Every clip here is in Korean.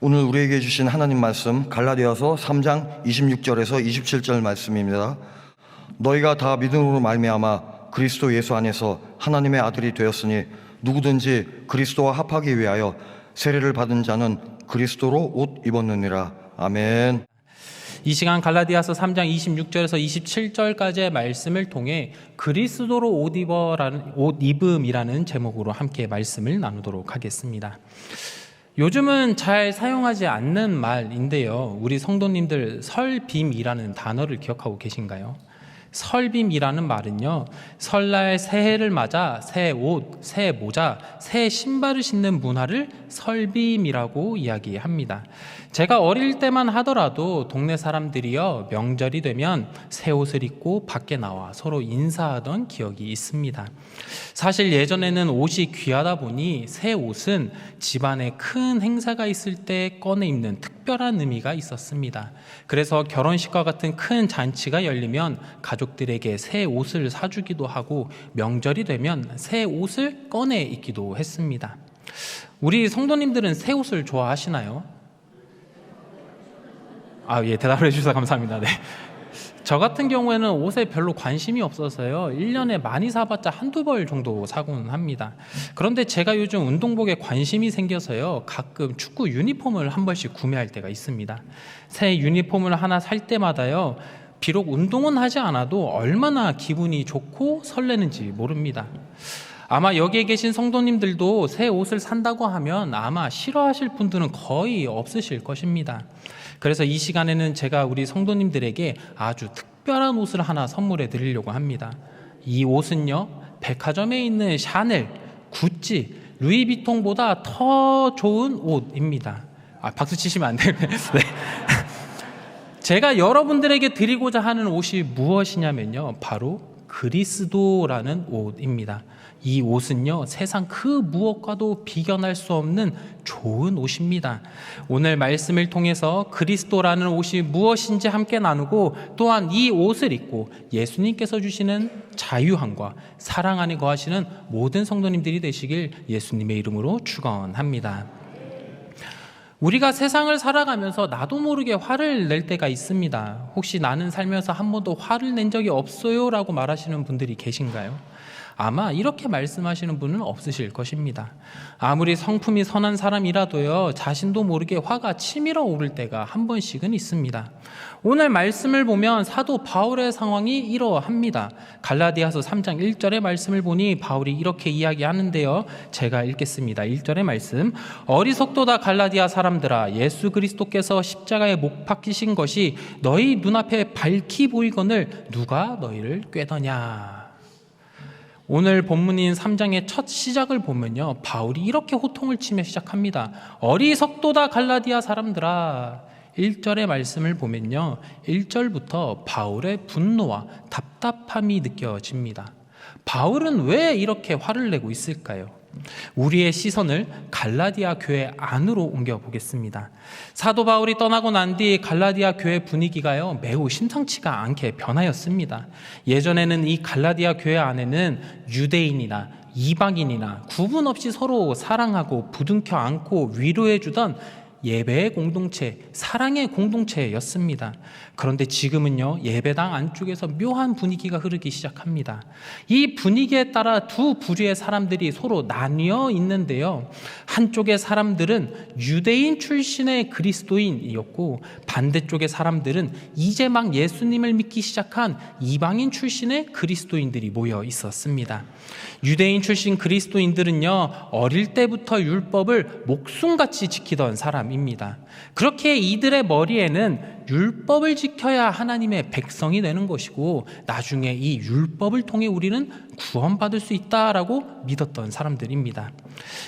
오늘 우리에게 주신 하나님 말씀 갈라디아서 3장 26절에서 27절 말씀입니다. 너희가 다 믿음으로 말미암아 그리스도 예수 안에서 하나님의 아들이 되었으니 누구든지 그리스도와 합하기 위하여 세례를 받은 자는 그리스도로 옷 입었느니라. 아멘. 이 시간 갈라디아서 3장 26절에서 27절까지의 말씀을 통해 그리스도로 옷 입음이라는 제목으로 함께 말씀을 나누도록 하겠습니다. 요즘은 잘 사용하지 않는 말인데요. 우리 성도님들 설빔이라는 단어를 기억하고 계신가요? 설빔이라는 말은요, 설날 새해를 맞아 새 옷, 새 모자, 새 신발을 신는 문화를 설빔이라고 이야기합니다. 제가 어릴 때만 하더라도 동네 사람들이요, 명절이 되면 새 옷을 입고 밖에 나와 서로 인사하던 기억이 있습니다. 사실 예전에는 옷이 귀하다 보니 새 옷은 집안에 큰 행사가 있을 때 꺼내 입는 특별한 의미가 있었습니다. 그래서 결혼식과 같은 큰 잔치가 열리면 가족들에게 새 옷을 사주기도 하고 명절이 되면 새 옷을 꺼내 입기도 했습니다. 우리 성도님들은 새 옷을 좋아하시나요? 예, 대답을 해주셔서 감사합니다. 네. 저 같은 경우에는 옷에 별로 관심이 없어서요, 1년에 많이 사봤자 한두 벌 정도 사곤 합니다. 그런데 제가 요즘 운동복에 관심이 생겨서요, 가끔 축구 유니폼을 한 벌씩 구매할 때가 있습니다. 새 유니폼을 하나 살 때마다요, 비록 운동은 하지 않아도 얼마나 기분이 좋고 설레는지 모릅니다. 아마 여기에 계신 성도님들도 새 옷을 산다고 하면 아마 싫어하실 분들은 거의 없으실 것입니다. 그래서 이 시간에는 제가 우리 성도님들에게 아주 특별한 옷을 하나 선물해 드리려고 합니다. 이 옷은요, 백화점에 있는 샤넬, 구찌, 루이비통보다 더 좋은 옷입니다. 박수 치시면 안 돼요. 네. 제가 여러분들에게 드리고자 하는 옷이 무엇이냐면요, 바로 그리스도라는 옷입니다. 이 옷은요, 세상 그 무엇과도 비견할 수 없는 좋은 옷입니다. 오늘 말씀을 통해서 그리스도라는 옷이 무엇인지 함께 나누고, 또한 이 옷을 입고 예수님께서 주시는 자유함과 사랑 안에 거하시는 모든 성도님들이 되시길 예수님의 이름으로 축원합니다. 우리가 세상을 살아가면서 나도 모르게 화를 낼 때가 있습니다. 혹시 나는 살면서 한 번도 화를 낸 적이 없어요 라고 말하시는 분들이 계신가요? 아마 이렇게 말씀하시는 분은 없으실 것입니다. 아무리 성품이 선한 사람이라도요, 자신도 모르게 화가 치밀어 오를 때가 한 번씩은 있습니다. 오늘 말씀을 보면 사도 바울의 상황이 이러합니다. 갈라디아서 3장 1절의 말씀을 보니 바울이 이렇게 이야기하는데요, 제가 읽겠습니다. 1절의 말씀. 어리석도다 갈라디아 사람들아, 예수 그리스도께서 십자가에 못 박히신 것이 너희 눈앞에 밝히 보이거늘 누가 너희를 꾀더냐. 오늘 본문인 3장의 첫 시작을 보면요, 바울이 이렇게 호통을 치며 시작합니다. 어리석도다 갈라디아 사람들아. 1절의 말씀을 보면요, 1절부터 바울의 분노와 답답함이 느껴집니다. 바울은 왜 이렇게 화를 내고 있을까요? 우리의 시선을 갈라디아 교회 안으로 옮겨보겠습니다. 사도 바울이 떠나고 난 뒤 갈라디아 교회 분위기가요, 매우 심상치가 않게 변하였습니다. 예전에는 이 갈라디아 교회 안에는 유대인이나 이방인이나 구분 없이 서로 사랑하고 부둥켜 안고 위로해주던 예배의 공동체, 사랑의 공동체였습니다. 그런데 지금은요, 예배당 안쪽에서 묘한 분위기가 흐르기 시작합니다. 이 분위기에 따라 두 부류의 사람들이 서로 나뉘어 있는데요, 한쪽의 사람들은 유대인 출신의 그리스도인이었고, 반대쪽의 사람들은 이제 막 예수님을 믿기 시작한 이방인 출신의 그리스도인들이 모여 있었습니다. 유대인 출신 그리스도인들은요, 어릴 때부터 율법을 목숨같이 지키던 사람입니다. 그렇게 이들의 머리에는 율법을 지켜야 하나님의 백성이 되는 것이고, 나중에 이 율법을 통해 우리는 구원받을 수 있다라고 믿었던 사람들입니다.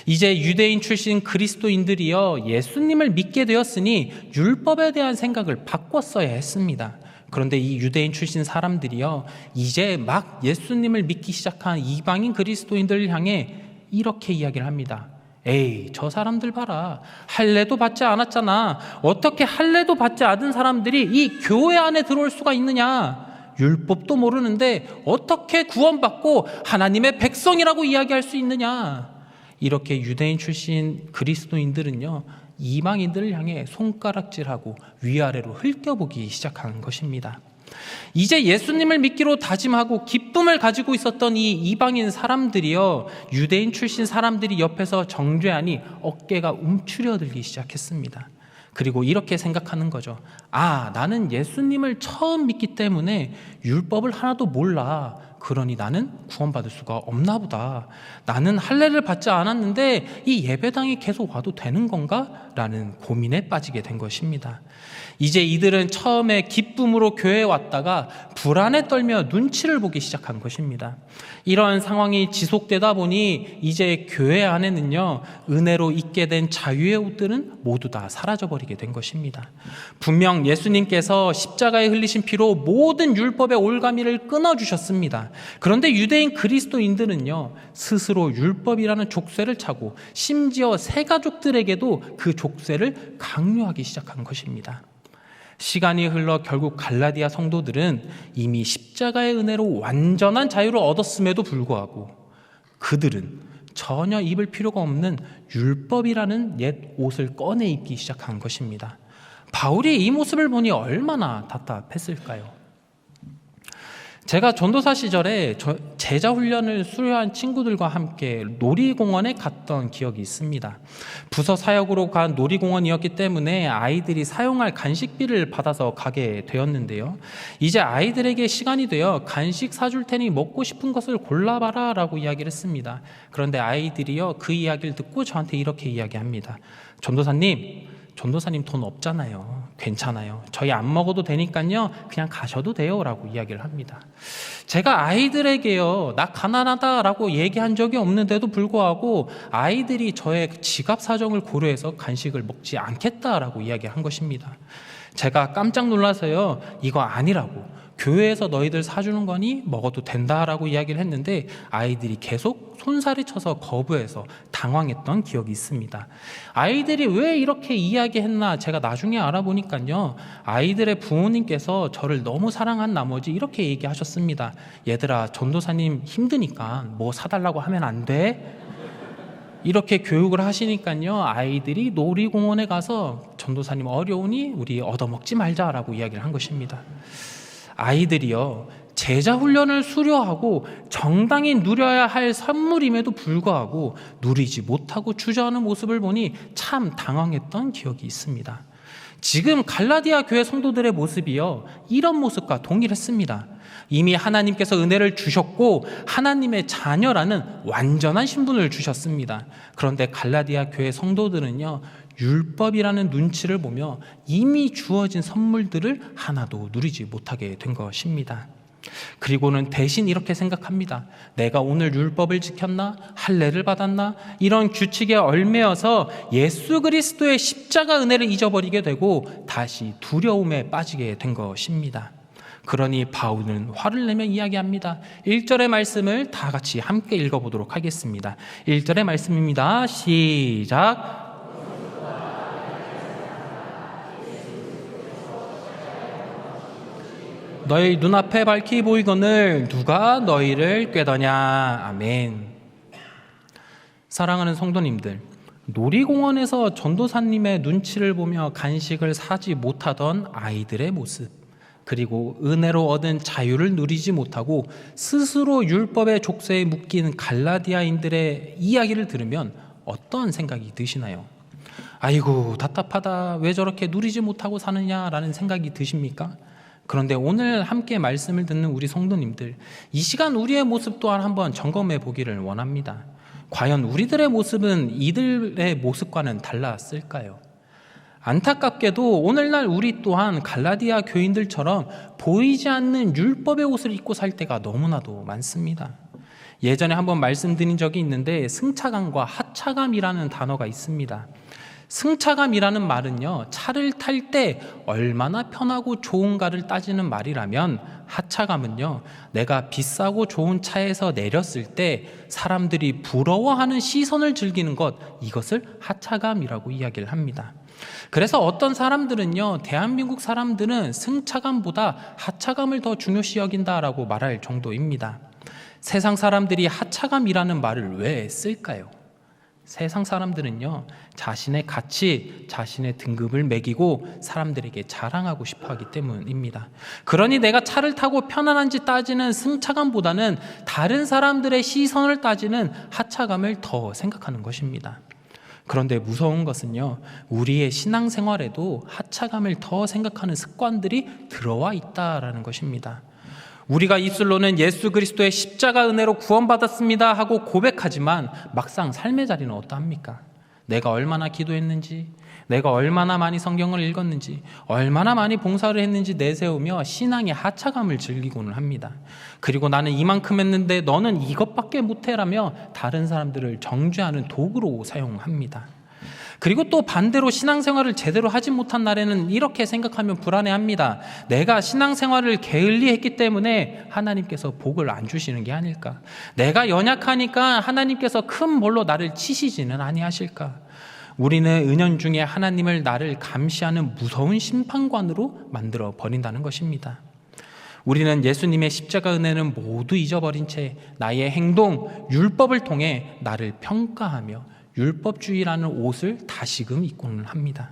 이제 유대인 출신 그리스도인들이요, 예수님을 믿게 되었으니 율법에 대한 생각을 바꿨어야 했습니다. 그런데 이 유대인 출신 사람들이요, 이제 막 예수님을 믿기 시작한 이방인 그리스도인들을 향해 이렇게 이야기를 합니다. 에이, 저 사람들 봐라. 할례도 받지 않았잖아. 어떻게 할례도 받지 않은 사람들이 이 교회 안에 들어올 수가 있느냐? 율법도 모르는데 어떻게 구원받고 하나님의 백성이라고 이야기할 수 있느냐? 이렇게 유대인 출신 그리스도인들은요, 이방인들을 향해 손가락질하고 위아래로 흘겨보기 시작한 것입니다. 이제 예수님을 믿기로 다짐하고 기쁨을 가지고 있었던 이 이방인 사람들이요, 유대인 출신 사람들이 옆에서 정죄하니 어깨가 움츠려들기 시작했습니다. 그리고 이렇게 생각하는 거죠. 아, 나는 예수님을 처음 믿기 때문에 율법을 하나도 몰라. 그러니 나는 구원받을 수가 없나 보다. 나는 할례를 받지 않았는데 이 예배당에 계속 와도 되는 건가? 라는 고민에 빠지게 된 것입니다. 이제 이들은 처음에 기쁨으로 교회에 왔다가 불안에 떨며 눈치를 보기 시작한 것입니다. 이런 상황이 지속되다 보니 이제 교회 안에는요, 은혜로 입게 된 자유의 옷들은 모두 다 사라져버리게 된 것입니다. 분명 예수님께서 십자가에 흘리신 피로 모든 율법의 올가미를 끊어주셨습니다. 그런데 유대인 그리스도인들은요, 스스로 율법이라는 족쇄를 차고 심지어 새 가족들에게도 그 족쇄를 강요하기 시작한 것입니다. 시간이 흘러 결국 갈라디아 성도들은 이미 십자가의 은혜로 완전한 자유를 얻었음에도 불구하고 그들은 전혀 입을 필요가 없는 율법이라는 옛 옷을 꺼내 입기 시작한 것입니다. 바울이 이 모습을 보니 얼마나 답답했을까요? 제가 전도사 시절에 제자 훈련을 수료한 친구들과 함께 놀이공원에 갔던 기억이 있습니다. 부서 사역으로 간 놀이공원이었기 때문에 아이들이 사용할 간식비를 받아서 가게 되었는데요. 이제 아이들에게 시간이 되어 간식 사줄 테니 먹고 싶은 것을 골라봐라 라고 이야기를 했습니다. 그런데 아이들이요, 그 이야기를 듣고 저한테 이렇게 이야기합니다. 전도사님 돈 없잖아요. 괜찮아요. 저희 안 먹어도 되니까요, 그냥 가셔도 돼요 라고 이야기를 합니다. 제가 아이들에게요, 나 가난하다 라고 얘기한 적이 없는데도 불구하고 아이들이 저의 지갑 사정을 고려해서 간식을 먹지 않겠다라고 이야기한 것입니다. 제가 깜짝 놀라서요, 이거 아니라고, 교회에서 너희들 사주는 거니 먹어도 된다라고 이야기를 했는데 아이들이 계속 손살이 쳐서 거부해서 당황했던 기억이 있습니다. 아이들이 왜 이렇게 이야기했나 제가 나중에 알아보니까요, 아이들의 부모님께서 저를 너무 사랑한 나머지 이렇게 얘기하셨습니다. 얘들아, 전도사님 힘드니까 뭐 사달라고 하면 안 돼? 이렇게 교육을 하시니까요, 아이들이 놀이공원에 가서 전도사님 어려우니 우리 얻어먹지 말자라고 이야기를 한 것입니다. 아이들이요, 제자 훈련을 수료하고 정당히 누려야 할 선물임에도 불구하고 누리지 못하고 주저하는 모습을 보니 참 당황했던 기억이 있습니다. 지금 갈라디아 교회 성도들의 모습이요, 이런 모습과 동일했습니다. 이미 하나님께서 은혜를 주셨고 하나님의 자녀라는 완전한 신분을 주셨습니다. 그런데 갈라디아 교회 성도들은요, 율법이라는 눈치를 보며 이미 주어진 선물들을 하나도 누리지 못하게 된 것입니다. 그리고는 대신 이렇게 생각합니다. 내가 오늘 율법을 지켰나? 할례를 받았나? 이런 규칙에 얽매여서 예수 그리스도의 십자가 은혜를 잊어버리게 되고 다시 두려움에 빠지게 된 것입니다. 그러니 바울은 화를 내며 이야기합니다. 1절의 말씀을 다 같이 함께 읽어보도록 하겠습니다. 1절의 말씀입니다. 시작. 너희 눈앞에 밝히 보이거늘 누가 너희를 꾀더냐. 아멘. 사랑하는 성도님들, 놀이공원에서 전도사님의 눈치를 보며 간식을 사지 못하던 아이들의 모습, 그리고 은혜로 얻은 자유를 누리지 못하고 스스로 율법의 족쇄에 묶인 갈라디아인들의 이야기를 들으면 어떤 생각이 드시나요? 아이고 답답하다, 왜 저렇게 누리지 못하고 사느냐라는 생각이 드십니까? 그런데 오늘 함께 말씀을 듣는 우리 성도님들, 이 시간 우리의 모습 또한 한번 점검해 보기를 원합니다. 과연 우리들의 모습은 이들의 모습과는 달랐을까요? 안타깝게도 오늘날 우리 또한 갈라디아 교인들처럼 보이지 않는 율법의 옷을 입고 살 때가 너무나도 많습니다. 예전에 한번 말씀드린 적이 있는데 승차감과 하차감이라는 단어가 있습니다. 승차감이라는 말은요, 차를 탈 때 얼마나 편하고 좋은가를 따지는 말이라면, 하차감은요, 내가 비싸고 좋은 차에서 내렸을 때 사람들이 부러워하는 시선을 즐기는 것, 이것을 하차감이라고 이야기를 합니다. 그래서 어떤 사람들은요, 대한민국 사람들은 승차감보다 하차감을 더 중요시 여긴다라고 말할 정도입니다. 세상 사람들이 하차감이라는 말을 왜 쓸까요? 세상 사람들은요, 자신의 가치, 자신의 등급을 매기고 사람들에게 자랑하고 싶어 하기 때문입니다. 그러니 내가 차를 타고 편안한지 따지는 승차감보다는 다른 사람들의 시선을 따지는 하차감을 더 생각하는 것입니다. 그런데 무서운 것은요, 우리의 신앙생활에도 하차감을 더 생각하는 습관들이 들어와 있다라는 것입니다. 우리가 입술로는 예수 그리스도의 십자가 은혜로 구원받았습니다 하고 고백하지만 막상 삶의 자리는 어떠합니까? 내가 얼마나 기도했는지, 내가 얼마나 많이 성경을 읽었는지, 얼마나 많이 봉사를 했는지 내세우며 신앙의 하차감을 즐기고는 합니다. 그리고 나는 이만큼 했는데 너는 이것밖에 못해라며 다른 사람들을 정죄하는 도구로 사용합니다. 그리고 또 반대로 신앙생활을 제대로 하지 못한 날에는 이렇게 생각하면 불안해합니다. 내가 신앙생활을 게을리했기 때문에 하나님께서 복을 안 주시는 게 아닐까? 내가 연약하니까 하나님께서 큰 벌로 나를 치시지는 아니하실까? 우리는 은연중에 하나님을 나를 감시하는 무서운 심판관으로 만들어 버린다는 것입니다. 우리는 예수님의 십자가 은혜는 모두 잊어버린 채 나의 행동, 율법을 통해 나를 평가하며 율법주의라는 옷을 다시금 입고는 합니다.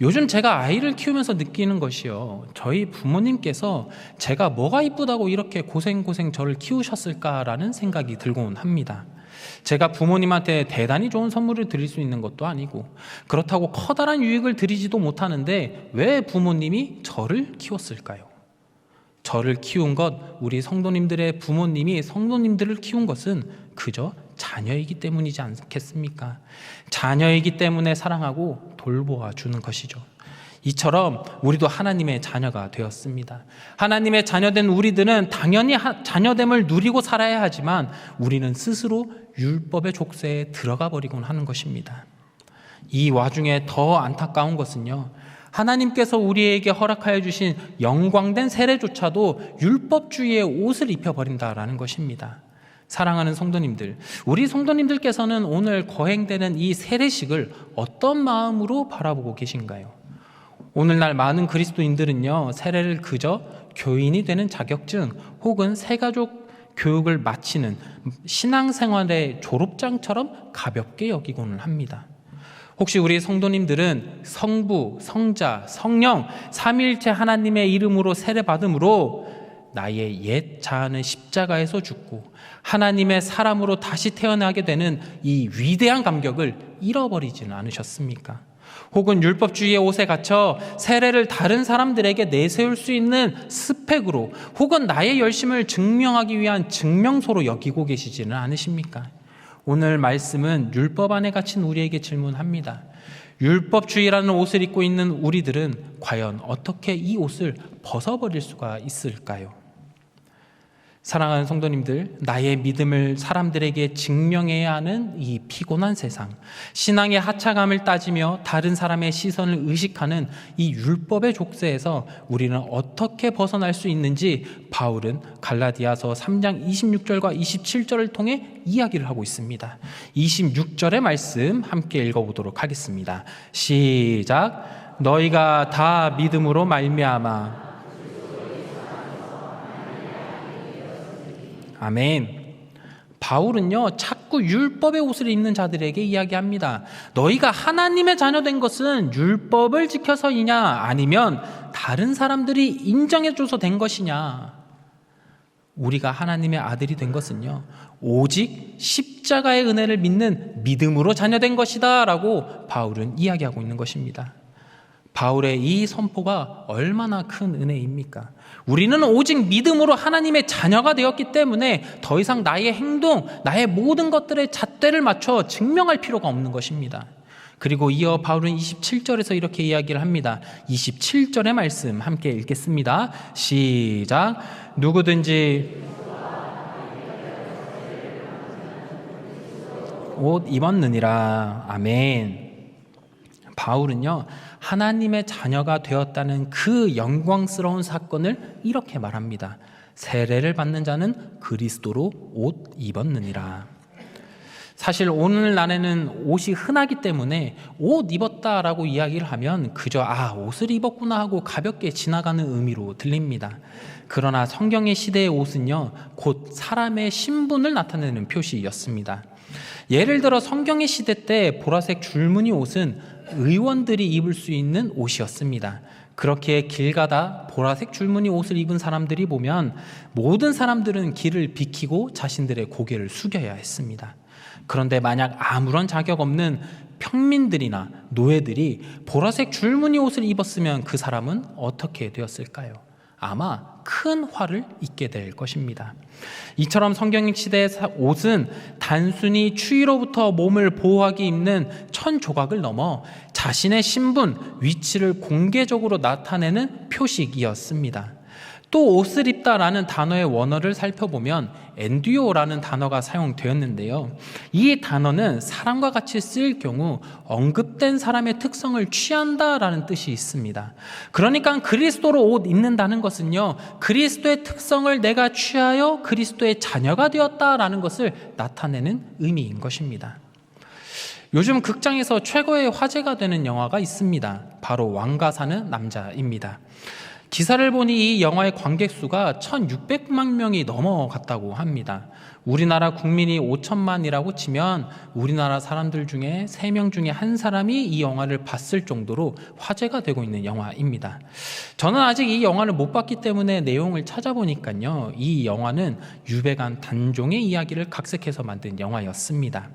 요즘 제가 아이를 키우면서 느끼는 것이요, 저희 부모님께서 제가 뭐가 이쁘다고 이렇게 고생고생 저를 키우셨을까라는 생각이 들곤 합니다. 제가 부모님한테 대단히 좋은 선물을 드릴 수 있는 것도 아니고 그렇다고 커다란 유익을 드리지도 못하는데 왜 부모님이 저를 키웠을까요? 저를 키운 것, 우리 성도님들의 부모님이 성도님들을 키운 것은 그저 자녀이기 때문이지 않겠습니까? 자녀이기 때문에 사랑하고 돌보아 주는 것이죠. 이처럼 우리도 하나님의 자녀가 되었습니다. 하나님의 자녀된 우리들은 당연히 자녀됨을 누리고 살아야 하지만 우리는 스스로 율법의 족쇄에 들어가 버리곤 하는 것입니다. 이 와중에 더 안타까운 것은요, 하나님께서 우리에게 허락하여 주신 영광된 세례조차도 율법주의의 옷을 입혀버린다라는 것입니다. 사랑하는 성도님들, 우리 성도님들께서는 오늘 거행되는 이 세례식을 어떤 마음으로 바라보고 계신가요? 오늘날 많은 그리스도인들은요, 세례를 그저 교인이 되는 자격증 혹은 새가족 교육을 마치는 신앙생활의 졸업장처럼 가볍게 여기고는 합니다. 혹시 우리 성도님들은 성부, 성자, 성령, 삼위일체 하나님의 이름으로 세례받음으로 나의 옛 자아는 십자가에서 죽고 하나님의 사람으로 다시 태어나게 되는 이 위대한 감격을 잃어버리지는 않으셨습니까? 혹은 율법주의의 옷에 갇혀 세례를 다른 사람들에게 내세울 수 있는 스펙으로 혹은 나의 열심을 증명하기 위한 증명서로 여기고 계시지는 않으십니까? 오늘 말씀은 율법 안에 갇힌 우리에게 질문합니다. 율법주의라는 옷을 입고 있는 우리들은 과연 어떻게 이 옷을 벗어버릴 수가 있을까요? 사랑하는 성도님들, 나의 믿음을 사람들에게 증명해야 하는 이 피곤한 세상, 신앙의 하차감을 따지며 다른 사람의 시선을 의식하는 이 율법의 족쇄에서 우리는 어떻게 벗어날 수 있는지 바울은 갈라디아서 3장 26절과 27절을 통해 이야기를 하고 있습니다. 26절의 말씀 함께 읽어보도록 하겠습니다. 시작. 너희가 다 믿음으로 말미암아 아멘. 바울은요, 자꾸 율법의 옷을 입는 자들에게 이야기합니다. 너희가 하나님의 자녀된 것은 율법을 지켜서이냐 아니면 다른 사람들이 인정해줘서 된 것이냐? 우리가 하나님의 아들이 된 것은요, 오직 십자가의 은혜를 믿는 믿음으로 자녀된 것이다 라고 바울은 이야기하고 있는 것입니다. 바울의 이 선포가 얼마나 큰 은혜입니까? 우리는 오직 믿음으로 하나님의 자녀가 되었기 때문에 더 이상 나의 행동, 나의 모든 것들의 잣대를 맞춰 증명할 필요가 없는 것입니다. 그리고 이어 바울은 27절에서 이렇게 이야기를 합니다. 27절의 말씀 함께 읽겠습니다. 시작. 누구든지 옷 입었느니라. 아멘. 바울은요, 하나님의 자녀가 되었다는 그 영광스러운 사건을 이렇게 말합니다. 세례를 받는 자는 그리스도로 옷 입었느니라. 사실 오늘날에는 옷이 흔하기 때문에 옷 입었다라고 이야기를 하면 그저 옷을 입었구나 하고 가볍게 지나가는 의미로 들립니다. 그러나 성경의 시대의 옷은요, 곧 사람의 신분을 나타내는 표시였습니다. 예를 들어 성경의 시대 때 보라색 줄무늬 옷은 의원들이 입을 수 있는 옷이었습니다. 그렇게 길 가다 보라색 줄무늬 옷을 입은 사람들이 보면 모든 사람들은 길을 비키고 자신들의 고개를 숙여야 했습니다. 그런데 만약 아무런 자격 없는 평민들이나 노예들이 보라색 줄무늬 옷을 입었으면 그 사람은 어떻게 되었을까요? 아마 큰 화를 입게 될 것입니다. 이처럼 성경 시대의 옷은 단순히 추위로부터 몸을 보호하기 입는 천 조각을 넘어 자신의 신분, 위치를 공개적으로 나타내는 표식이었습니다. 또 옷을 입다라는 단어의 원어를 살펴보면 엔듀오라는 단어가 사용되었는데요. 이 단어는 사람과 같이 쓰일 경우 언급된 사람의 특성을 취한다라는 뜻이 있습니다. 그러니까 그리스도로 옷 입는다는 것은요, 그리스도의 특성을 내가 취하여 그리스도의 자녀가 되었다라는 것을 나타내는 의미인 것입니다. 요즘 극장에서 최고의 화제가 되는 영화가 있습니다. 바로 왕가 사는 남자입니다. 기사를 보니 이 영화의 관객 수가 1,600만 명이 넘어갔다고 합니다. 우리나라 국민이 5천만이라고 치면 우리나라 사람들 중에 3명 중에 한 사람이 이 영화를 봤을 정도로 화제가 되고 있는 영화입니다. 저는 아직 이 영화를 못 봤기 때문에 내용을 찾아보니까요, 이 영화는 유배간 단종의 이야기를 각색해서 만든 영화였습니다.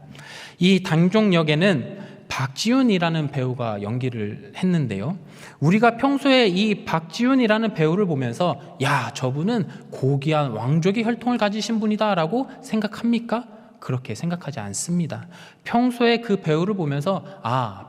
이 단종 역에는 박지훈이라는 배우가 연기를 했는데요. 우리가 평소에 이 박지훈이라는 배우를 보면서 저분은 고귀한 왕족의 혈통을 가지신 분이다라고 생각합니까? 그렇게 생각하지 않습니다. 평소에 그 배우를 보면서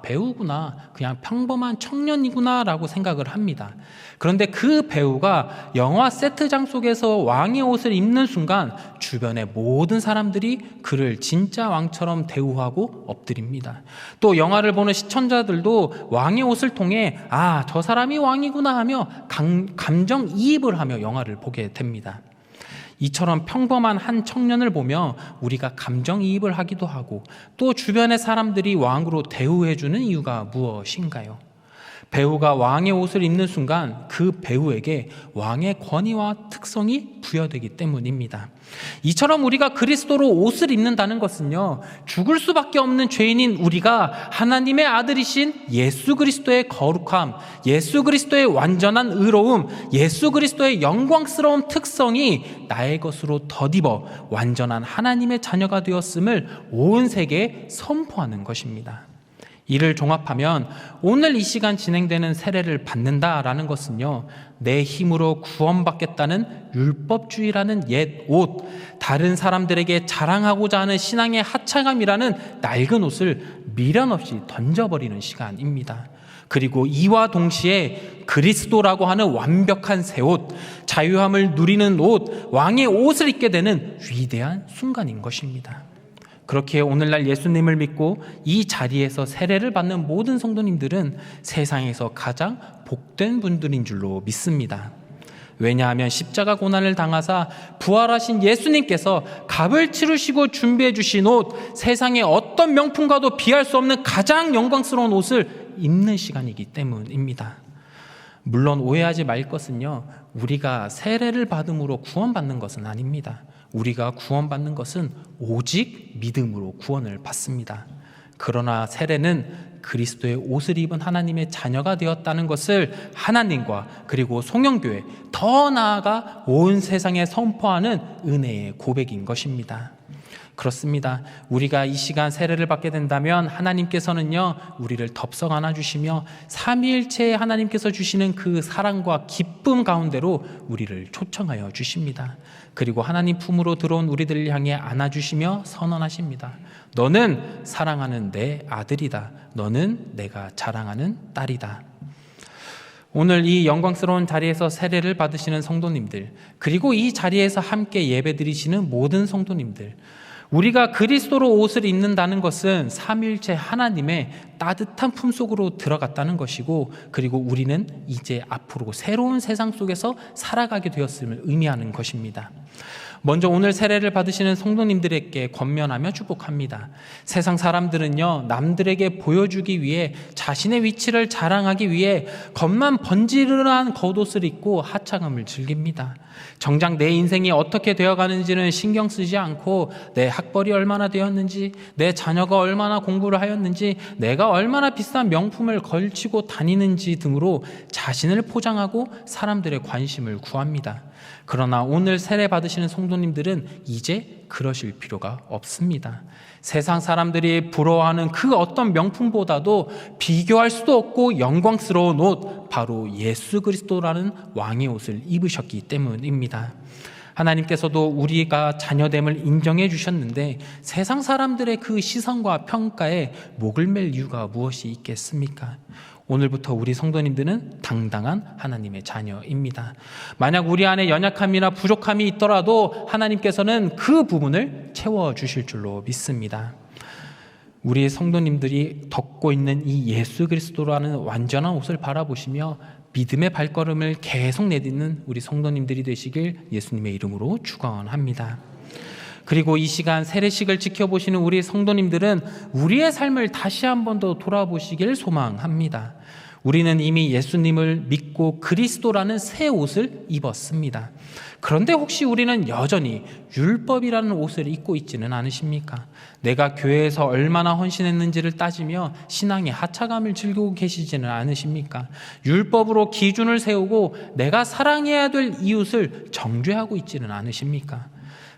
배우구나, 그냥 평범한 청년이구나 라고 생각을 합니다. 그런데 그 배우가 영화 세트장 속에서 왕의 옷을 입는 순간 주변의 모든 사람들이 그를 진짜 왕처럼 대우하고 엎드립니다. 또 영화를 보는 시청자들도 왕의 옷을 통해 저 사람이 왕이구나 하며 감정이입을 하며 영화를 보게 됩니다. 이처럼 평범한 한 청년을 보며 우리가 감정이입을 하기도 하고 또 주변의 사람들이 왕으로 대우해주는 이유가 무엇인가요? 배우가 왕의 옷을 입는 순간 그 배우에게 왕의 권위와 특성이 부여되기 때문입니다. 이처럼 우리가 그리스도로 옷을 입는다는 것은요, 죽을 수밖에 없는 죄인인 우리가 하나님의 아들이신 예수 그리스도의 거룩함, 예수 그리스도의 완전한 의로움, 예수 그리스도의 영광스러운 특성이 나의 것으로 덧입어 완전한 하나님의 자녀가 되었음을 온 세계에 선포하는 것입니다. 이를 종합하면 오늘 이 시간 진행되는 세례를 받는다라는 것은요, 내 힘으로 구원받겠다는 율법주의라는 옛 옷, 다른 사람들에게 자랑하고자 하는 신앙의 하찮음이라는 낡은 옷을 미련 없이 던져버리는 시간입니다. 그리고 이와 동시에 그리스도라고 하는 완벽한 새 옷, 자유함을 누리는 옷, 왕의 옷을 입게 되는 위대한 순간인 것입니다. 그렇게 오늘날 예수님을 믿고 이 자리에서 세례를 받는 모든 성도님들은 세상에서 가장 복된 분들인 줄로 믿습니다. 왜냐하면 십자가 고난을 당하사 부활하신 예수님께서 값을 치르시고 준비해 주신 옷, 세상의 어떤 명품과도 비할 수 없는 가장 영광스러운 옷을 입는 시간이기 때문입니다. 물론 오해하지 말 것은요, 우리가 세례를 받음으로 구원받는 것은 아닙니다. 우리가 구원받는 것은 오직 믿음으로 구원을 받습니다. 그러나 세례는 그리스도의 옷을 입은 하나님의 자녀가 되었다는 것을 하나님과 그리고 송영교회, 더 나아가 온 세상에 선포하는 은혜의 고백인 것입니다. 그렇습니다. 우리가 이 시간 세례를 받게 된다면 하나님께서는요, 우리를 덥석 안아주시며 삼위일체의 하나님께서 주시는 그 사랑과 기쁨 가운데로 우리를 초청하여 주십니다. 그리고 하나님 품으로 들어온 우리들을 향해 안아주시며 선언하십니다. 너는 사랑하는 내 아들이다. 너는 내가 자랑하는 딸이다. 오늘 이 영광스러운 자리에서 세례를 받으시는 성도님들, 그리고 이 자리에서 함께 예배드리시는 모든 성도님들, 우리가 그리스도로 옷을 입는다는 것은 삼위일체 하나님의 따뜻한 품속으로 들어갔다는 것이고, 그리고 우리는 이제 앞으로 새로운 세상 속에서 살아가게 되었음을 의미하는 것입니다. 먼저 오늘 세례를 받으시는 성도님들에게 권면하며 축복합니다. 세상 사람들은요, 남들에게 보여주기 위해 자신의 위치를 자랑하기 위해 겉만 번지르르한 겉옷을 입고 하찮음을 즐깁니다. 정작 내 인생이 어떻게 되어가는지는 신경 쓰지 않고 내 학벌이 얼마나 되었는지, 내 자녀가 얼마나 공부를 하였는지, 내가 얼마나 비싼 명품을 걸치고 다니는지 등으로 자신을 포장하고 사람들의 관심을 구합니다. 그러나 오늘 세례 받으시는 성도님들은 이제 그러실 필요가 없습니다. 세상 사람들이 부러워하는 그 어떤 명품보다도 비교할 수도 없고 영광스러운 옷, 바로 예수 그리스도라는 왕의 옷을 입으셨기 때문입니다. 하나님께서도 우리가 자녀됨을 인정해 주셨는데 세상 사람들의 그 시선과 평가에 목을 맬 이유가 무엇이 있겠습니까? 오늘부터 우리 성도님들은 당당한 하나님의 자녀입니다. 만약 우리 안에 연약함이나 부족함이 있더라도 하나님께서는 그 부분을 채워주실 줄로 믿습니다. 우리 성도님들이 덮고 있는 이 예수 그리스도라는 완전한 옷을 바라보시며 믿음의 발걸음을 계속 내딛는 우리 성도님들이 되시길 예수님의 이름으로 축원합니다. 그리고 이 시간 세례식을 지켜보시는 우리 성도님들은 우리의 삶을 다시 한 번 더 돌아보시길 소망합니다. 우리는 이미 예수님을 믿고 그리스도라는 새 옷을 입었습니다. 그런데 혹시 우리는 여전히 율법이라는 옷을 입고 있지는 않으십니까? 내가 교회에서 얼마나 헌신했는지를 따지며 신앙의 하차감을 즐기고 계시지는 않으십니까? 율법으로 기준을 세우고 내가 사랑해야 될 이웃을 정죄하고 있지는 않으십니까?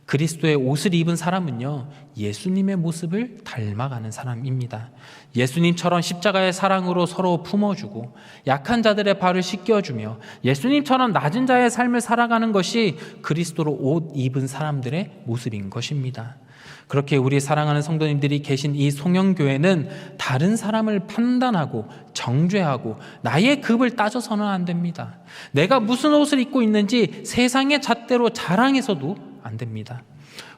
그리스도의 옷을 입은 사람은요, 예수님의 모습을 닮아가는 사람입니다. 예수님처럼 십자가의 사랑으로 서로 품어주고 약한 자들의 발을 씻겨주며 예수님처럼 낮은 자의 삶을 살아가는 것이 그리스도로 옷 입은 사람들의 모습인 것입니다. 그렇게 우리 사랑하는 성도님들이 계신 이 송영교회는 다른 사람을 판단하고 정죄하고 나의 급을 따져서는 안 됩니다. 내가 무슨 옷을 입고 있는지 세상의 잣대로 자랑해서도 안 됩니다.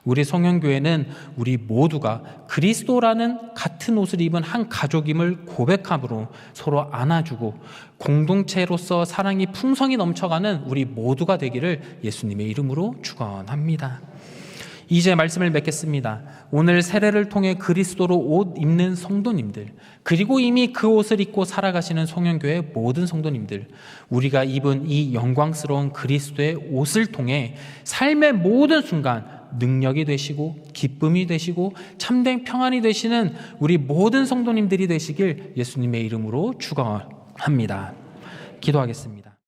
우리 송영교회는 우리 모두가 그리스도라는 같은 옷을 입은 한 가족임을 고백함으로 서로 안아주고 공동체로서 사랑이 풍성히 넘쳐가는 우리 모두가 되기를 예수님의 이름으로 축원합니다. 이제 말씀을 맺겠습니다. 오늘 세례를 통해 그리스도로 옷 입는 성도님들, 그리고 이미 그 옷을 입고 살아가시는 송영교회 모든 성도님들, 우리가 입은 이 영광스러운 그리스도의 옷을 통해 삶의 모든 순간 능력이 되시고 기쁨이 되시고 참된 평안이 되시는 우리 모든 성도님들이 되시길 예수님의 이름으로 축원합니다. 기도하겠습니다.